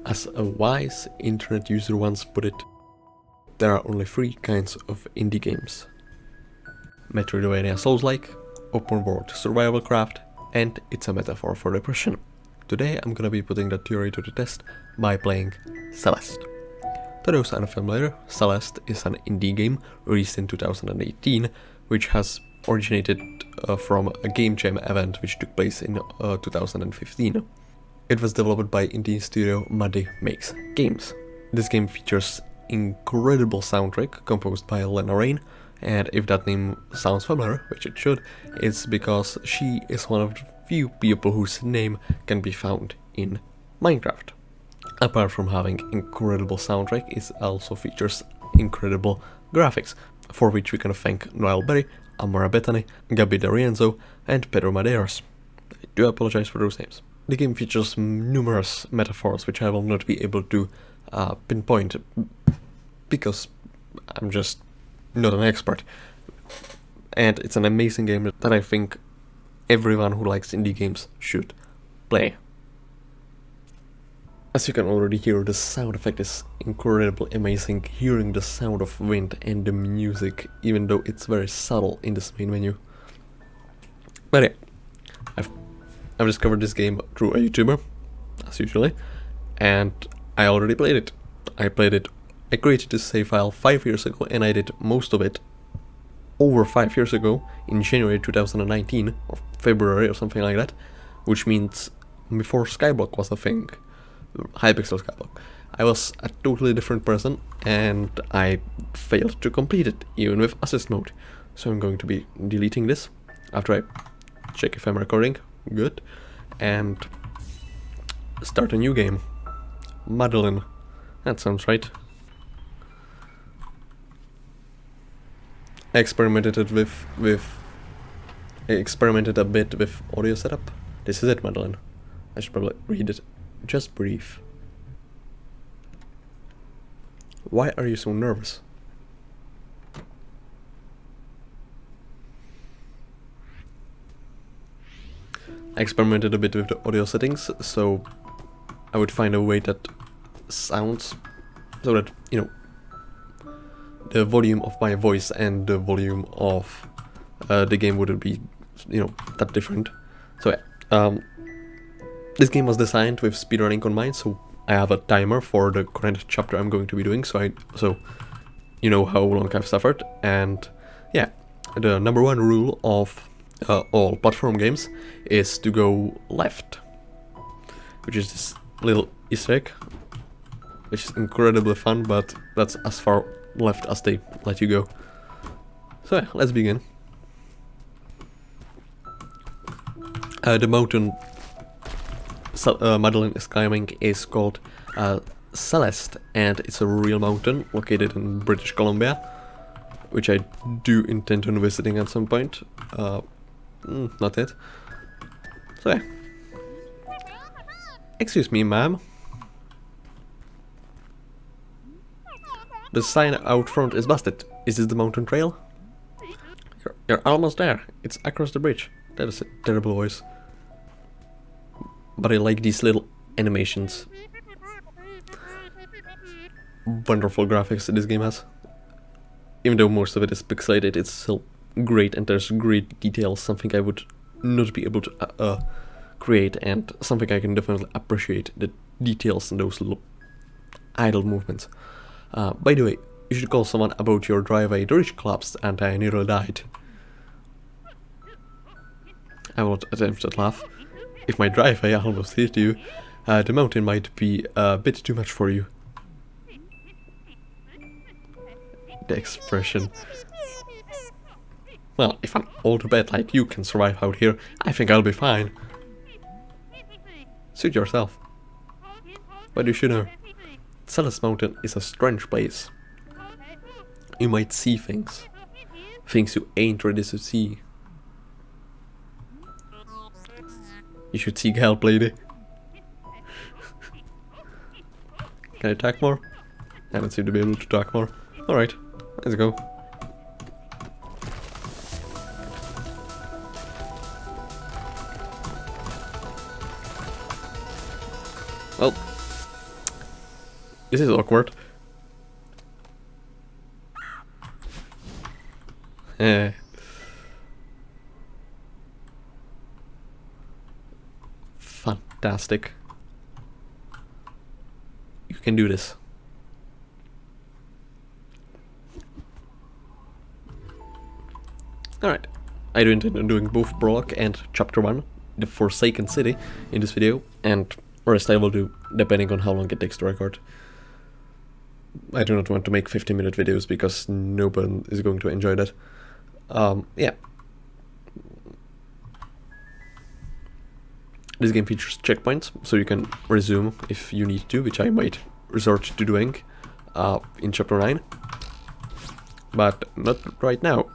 As a wise internet user once put it, there are only three kinds of indie games: Metroidvania Souls-like, open world survival craft, and it's a metaphor for depression. Today I'm gonna be putting that theory to the test by playing Celeste. To those unfamiliar, Celeste is an indie game released in 2018, which has originated from a game jam event which took place in 2015. It was developed by indie studio Muddy Makes Games. This game features incredible soundtrack composed by Lena Raine, and if that name sounds familiar, which it should, it's because she is one of the few people whose name can be found in Minecraft. Apart from having incredible soundtrack, it also features incredible graphics, for which we can thank Noel Berry, Amara Bethany, Gabi D'Arienzo, and Pedro Madeiras. I do apologize for those names. The game features numerous metaphors which I will not be able to pinpoint because I'm just not an expert. And it's an amazing game that I think everyone who likes indie games should play. As you can already hear, the sound effect is incredibly amazing, hearing the sound of wind and the music, even though it's very subtle in this main menu. But yeah, I've discovered this game through a YouTuber, as usually, and I already played it. I created this save file 5 years ago, and I did most of it over 5 years ago, in January 2019, or February or something like that, which means before Skyblock was a thing, Hypixel Skyblock. I was a totally different person, and I failed to complete it, even with assist mode. So I'm going to be deleting this after I check if I'm recording. Good. And start a new game. Madeline. That sounds right. I experimented a bit with audio setup. This is it, Madeline. I should probably read it. Just breathe. Why are you so nervous? I experimented a bit with the audio settings, so I would find a way that sounds so that, you know, the volume of my voice and the volume of the game wouldn't be, you know, that different. So yeah, this game was designed with speedrunning on mind, so I have a timer for the current chapter I'm going to be doing, so you know how long I've suffered. And yeah, the number one rule of all platform games is to go left, which is this little Easter egg, which is incredibly fun, but that's as far left as they let you go. So yeah, let's begin. The mountain Madeline is climbing is called Celeste, and it's a real mountain located in British Columbia, which I do intend on visiting at some point. Not yet. So yeah. Excuse me, ma'am. The sign out front is busted. Is this the mountain trail? You're almost there. It's across the bridge. That is a terrible voice. But I like these little animations. Wonderful graphics that this game has. Even though most of it is pixelated, it's still great, and there's great details, something I would not be able to create, and something I can definitely appreciate, the details in those little idle movements. By the way, you should call someone about your driveway. The ridge collapsed and I nearly died. I won't attempt that laugh. If my driveway almost hit you, the mountain might be a bit too much for you. The expression. Well, if an old bat like you can survive out here, I think I'll be fine. Suit yourself. But you should know, Celeste Mountain is a strange place. You might see things you ain't ready to see. You should seek help, lady. Can I talk more? I don't seem to be able to talk more. Alright, let's go. Well, This is awkward. Eh. Fantastic. You can do this. Alright. I do intend on doing both Prologue and Chapter 1, the Forsaken City, in this video, and rest I will do depending on how long it takes to record. I do not want to make 50-minute videos because no one is going to enjoy that. Yeah. This game features checkpoints, so you can resume if you need to, which I might resort to doing in Chapter 9. But not right now.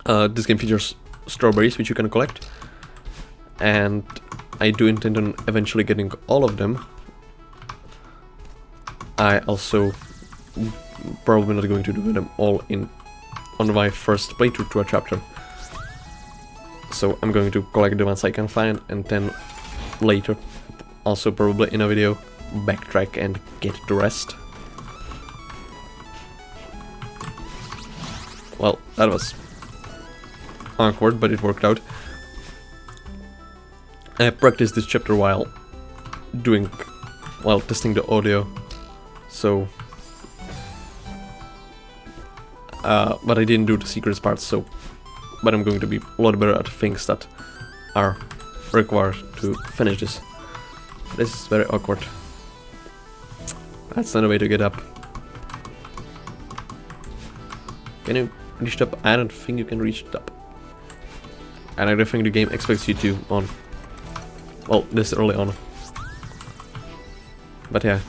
This game features strawberries, which you can collect. And I do intend on eventually getting all of them. I also probably not going to do them all on my first playthrough to a chapter. So I'm going to collect the ones I can find, and then later, also probably in a video, backtrack and get the rest. Well, that was awkward, but it worked out. I practiced this chapter while testing the audio, so but I didn't do the secrets part, so but I'm going to be a lot better at things that are required to finish this. This is very awkward. That's not a way to get up. Can you reach the top? I don't think you can reach the top. And I don't think the game expects you to on, well, this early on. But yeah.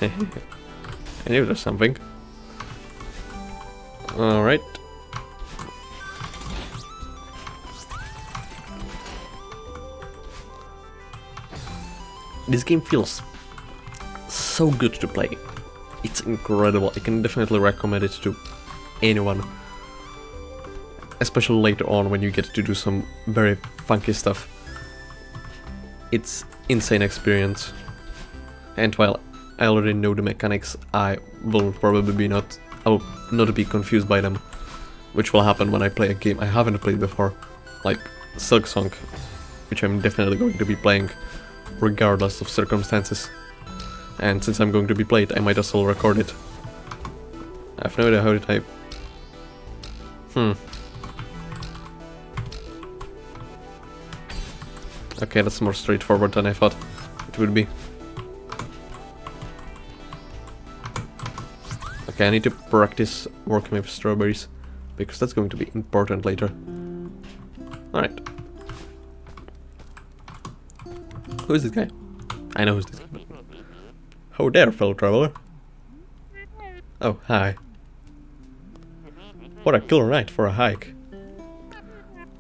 I knew there's something. Alright. This game feels so good to play. It's incredible. I can definitely recommend it to anyone. Especially later on when you get to do some very funky stuff. It's insane experience. And while I already know the mechanics, I will not be confused by them. Which will happen when I play a game I haven't played before. Like Silksong, which I'm definitely going to be playing regardless of circumstances. And since I'm going to be played, I might as well record it. I have no idea how to type. Okay, that's more straightforward than I thought it would be. Okay, I need to practice working with strawberries, because that's going to be important later. Alright. Who is this guy? I know who's this guy. Oh there, fellow traveler. Oh, hi. What a killer night for a hike.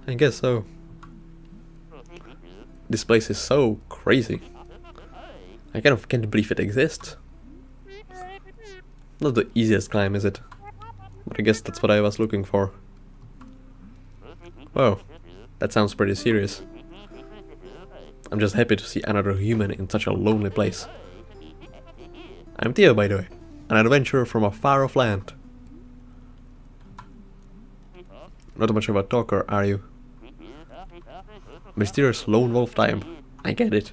I guess so. This place is so crazy. I kind of can't believe it exists. Not the easiest climb, is it? But I guess that's what I was looking for. Whoa, that sounds pretty serious. I'm just happy to see another human in such a lonely place. I'm Theo, by the way, an adventurer from a far-off land. Not much of a talker, are you? Mysterious lone wolf time. I get it.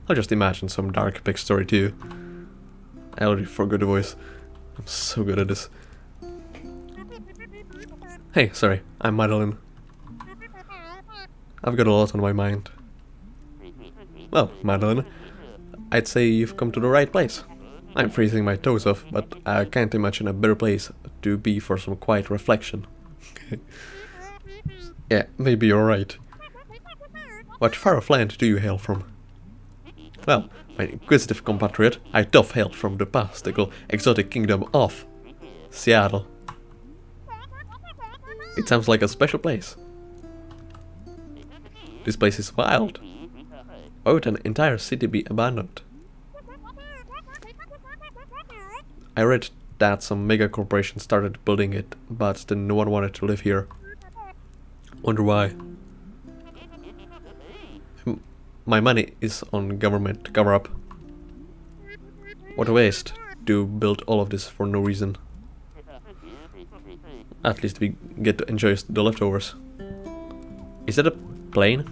I'll just imagine some dark backstory to you. I already forgot the voice. I'm so good at this. Hey, sorry, I'm Madeline. I've got a lot on my mind. Well, Madeline, I'd say you've come to the right place. I'm freezing my toes off, but I can't imagine a better place to be for some quiet reflection. Yeah, maybe you're right. What far-off land do you hail from? Well, my inquisitive compatriot, I doth hail from the pastical, exotic kingdom of Seattle. It sounds like a special place. This place is wild. Why would an entire city be abandoned? I read that some mega corporation started building it, but then no one wanted to live here. Wonder why. my money is on government cover-up. What a waste to build all of this for no reason. At least we get to enjoy the leftovers. Is that a plane?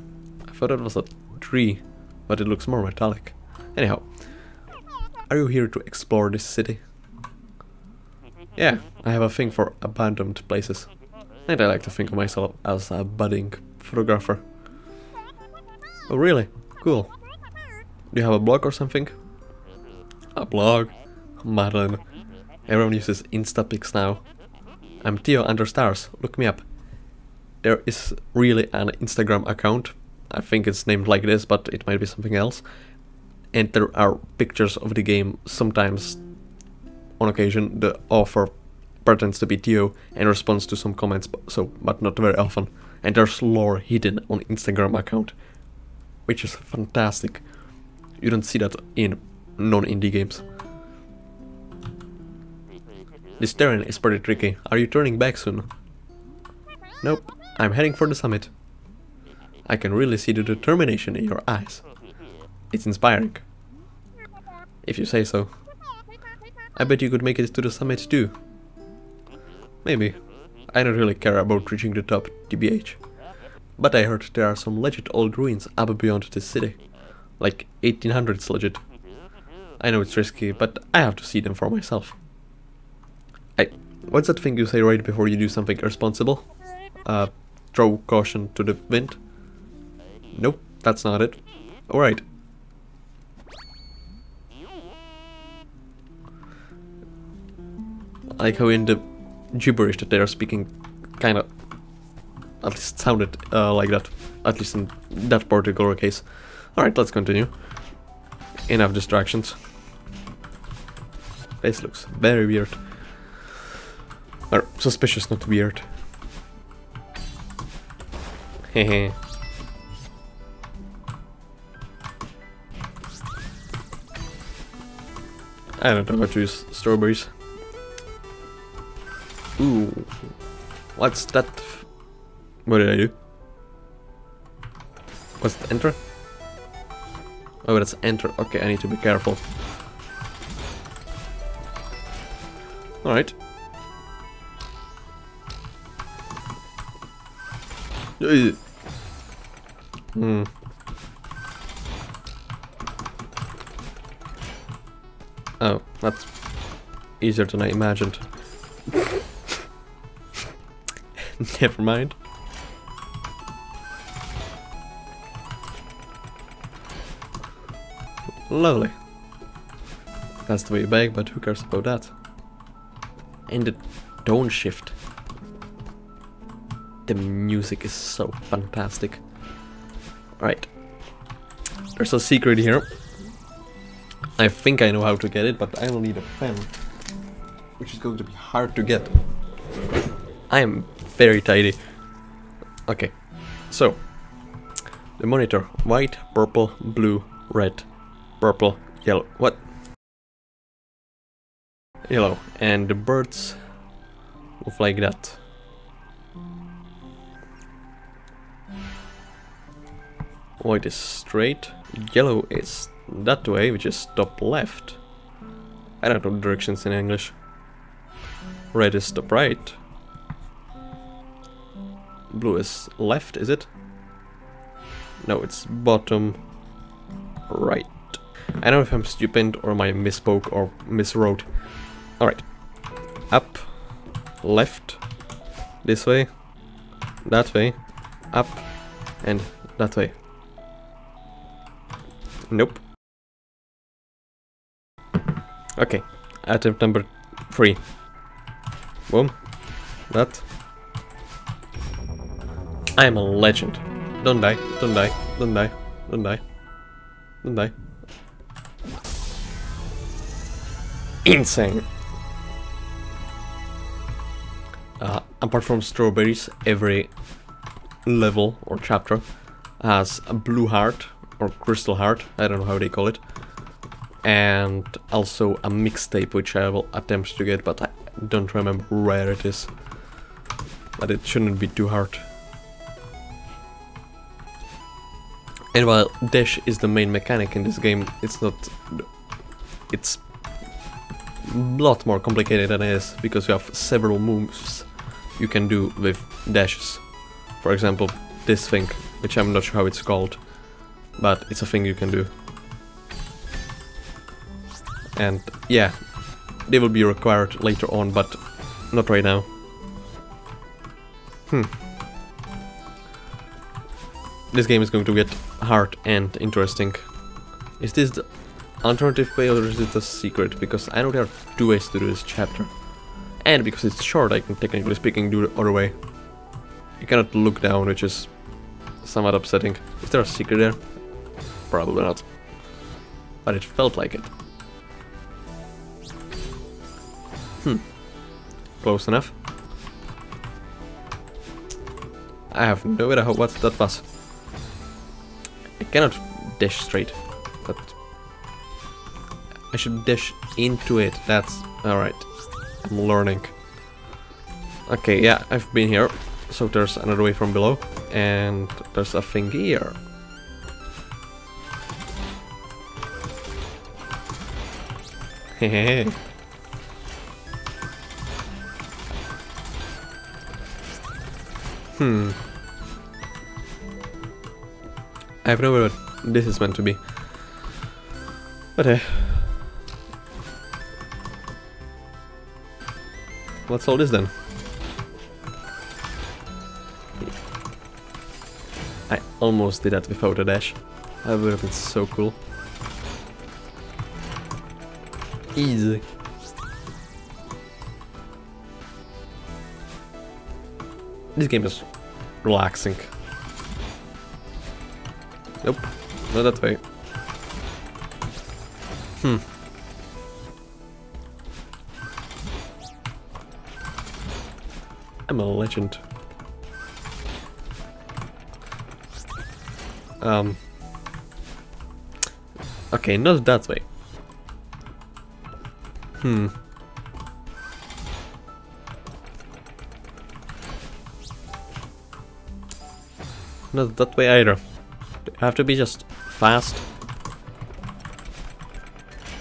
I thought it was a tree, but it looks more metallic. Anyhow, are you here to explore this city? Yeah, I have a thing for abandoned places. And I like to think of myself as a budding photographer. Oh really? Cool. Do you have a blog or something? A blog? Madeline. Everyone uses Instapics now. I'm Theo under stars, look me up. There is really an Instagram account. I think it's named like this, but it might be something else. And there are pictures of the game. Sometimes, on occasion, the author pretends to be Theo and responds to some comments, but not very often. And there's lore hidden on Instagram account, which is fantastic. You don't see that in non-indie games. This terrain is pretty tricky. Are you turning back soon? Nope, I'm heading for the summit. I can really see the determination in your eyes. It's inspiring. If you say so. I bet you could make it to the summit too. Maybe. I don't really care about reaching the top, TBH. But I heard there are some legit old ruins up beyond this city. Like 1800s legit. I know it's risky, but I have to see them for myself. What's that thing you say right before you do something irresponsible? Throw caution to the wind? Nope, that's not it. Alright. I like how in the gibberish that they are speaking kinda at least sounded like that. At least in that particular case. Alright, let's continue. Enough distractions. This looks very weird. Or suspicious, not weird. Hehe. I don't know how to use strawberries. Ooh. What's that? What did I do? Was it enter? Oh, that's enter. Okay, I need to be careful. Alright. Oh, that's easier than I imagined. Never mind. Lovely. That's the way back, but who cares about that? And the tone shift. The music is so fantastic. Right. There's a secret here. I think I know how to get it, but I will need a pen. Which is going to be hard to get. I am very tidy. Okay. So. The monitor. White, purple, blue, red, purple, yellow. What? Yellow. And the birds move like that. White is straight, yellow is that way, which is top left. I don't know directions in English. Red is top right. Blue is left, is it? No, it's bottom right. I don't know if I'm stupid or I misspoke or miswrote. Alright. Up, left, this way, that way, up, and that way. Nope. Okay, attempt number 3. Boom. That. I am a legend. Don't die, don't die, don't die, don't die. Don't die. Insane. Apart from strawberries, every level or chapter has a blue heart. Or crystal heart, I don't know how they call it. And also a mixtape, which I will attempt to get, but I don't remember where it is. But it shouldn't be too hard. And while dash is the main mechanic in this game, it's not... It's a lot more complicated than it is, because you have several moves you can do with dashes. For example, this thing, which I'm not sure how it's called, but it's a thing you can do. And yeah, they will be required later on, but not right now. This game is going to get hard and interesting. Is this the alternative way or is it a secret? Because I know there are two ways to do this chapter. And because it's short, I can technically speaking do the other way. You cannot look down, which is somewhat upsetting. Is there a secret there? Probably not. But it felt like it. Close enough. I have no idea what that was. I cannot dash straight, but I should dash into it. That's alright. I'm learning. Okay, yeah, I've been here. So there's another way from below, and there's a thing here. Hehehe. I have no idea what this is meant to be. But what's all this then? I almost did that without a dash. That would have been so cool. Easy. This game is relaxing. Nope, not that way. I'm a legend. Okay, not that way. Not that way either. You have to be just fast.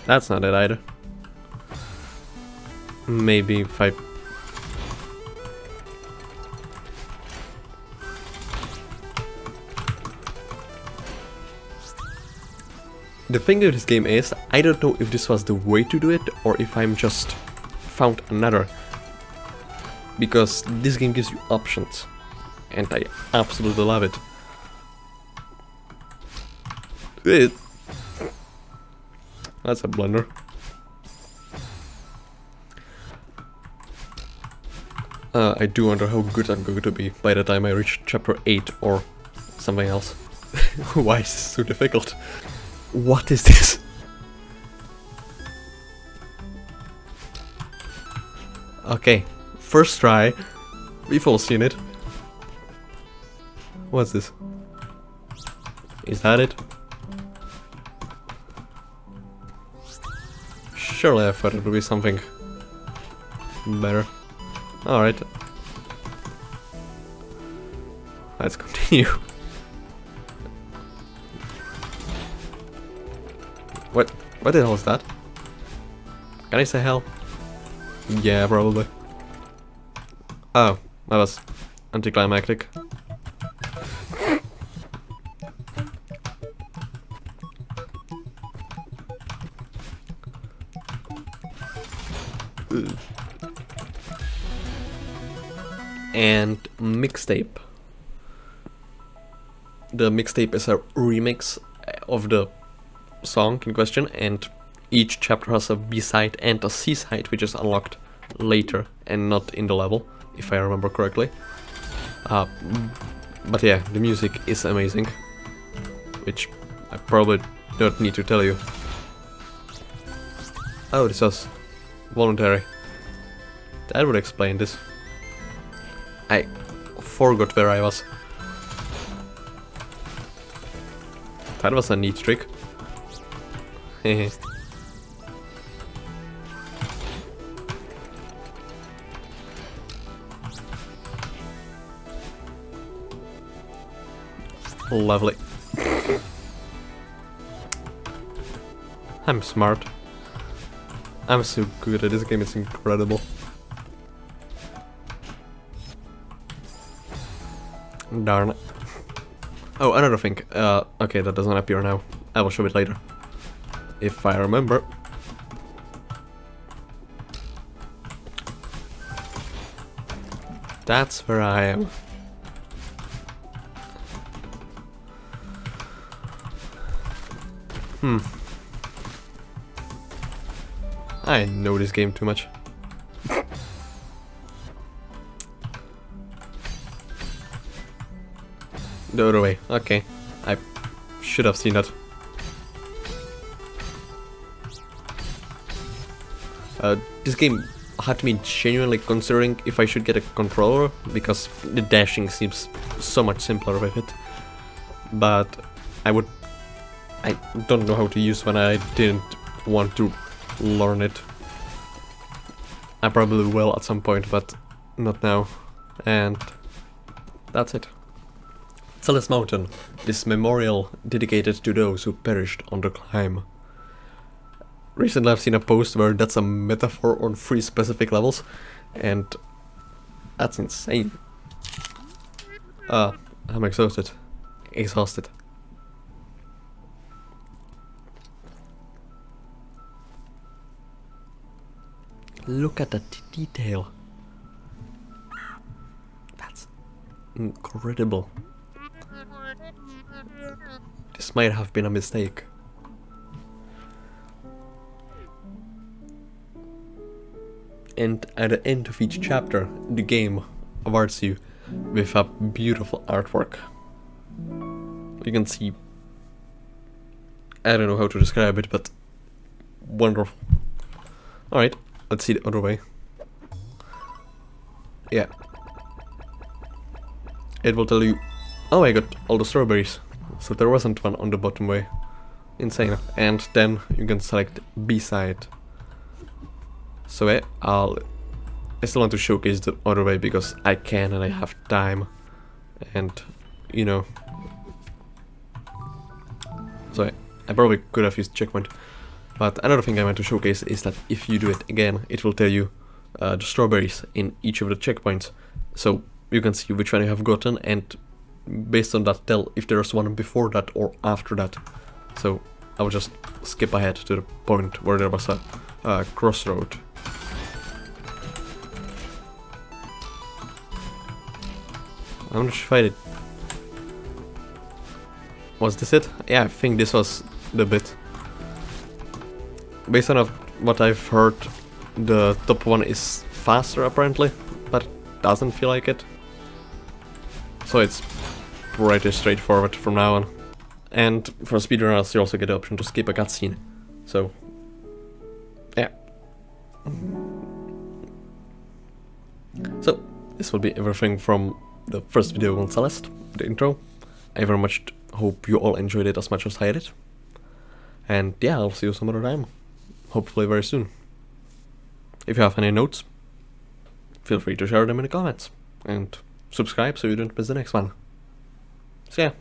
That's not it either. Maybe if I... The thing with this game is, I don't know if this was the way to do it or if I'm just found another. Because this game gives you options. And I absolutely love it. That's a blunder. I do wonder how good I'm going to be by the time I reach chapter 8 or something else. Why is this so difficult? What is this? Okay, first try. We've all seen it. What's this? Is that it? Surely I thought it would be something better. Alright. Let's continue. What the hell is that? Can I say hell? Yeah, probably. Oh, that was anticlimactic. And mixtape. The mixtape is a remix of the song in question, and each chapter has a B-side and a C-side, which is unlocked later and not in the level, if I remember correctly. But yeah, the music is amazing, which I probably don't need to tell you. Oh, this was voluntary. That would explain this. I forgot where I was. That was a neat trick. Hehe. Lovely. I'm smart. I'm so good at this game, it's incredible. Darn. Oh, another thing. Okay, that doesn't appear now. I will show it later. If I remember. That's where I am. I know this game too much. The other way, okay. I should have seen that. This game had me genuinely considering if I should get a controller, because the dashing seems so much simpler with it. But I don't know how to use when I didn't want to learn it. I probably will at some point, but not now. And that's it. Celeste Mountain, this memorial dedicated to those who perished on the climb. Recently I've seen a post where that's a metaphor on 3 specific levels, and that's insane. I'm exhausted. Look at that detail. That's incredible. This might have been a mistake. And at the end of each chapter, the game awards you with a beautiful artwork. You can see, I don't know how to describe it, but wonderful. Alright, let's see the other way. Yeah. It will tell you, oh, I got all the strawberries. So there wasn't one on the bottom way. Insane. And then you can select B-side. So I still want to showcase the other way because I can and I have time. And, you know. So I probably could have used checkpoint. But another thing I want to showcase is that if you do it again, it will tell you the strawberries in each of the checkpoints. So you can see which one you have gotten, and based on that tell if there's one before that or after that. So I will just skip ahead to the point where there was a crossroad. I'm not sure if I did. Was this it? Yeah, I think this was the bit. Based on what I've heard, the top one is faster apparently, but doesn't feel like it. So it's pretty straightforward from now on. And for speedrunners you also get the option to skip a cutscene. So, yeah. So, this will be everything from the first video on Celeste, the intro. I very much hope you all enjoyed it as much as I did. And yeah, I'll see you some other time. Hopefully very soon. If you have any notes, feel free to share them in the comments. And subscribe so you don't miss the next one. So yeah.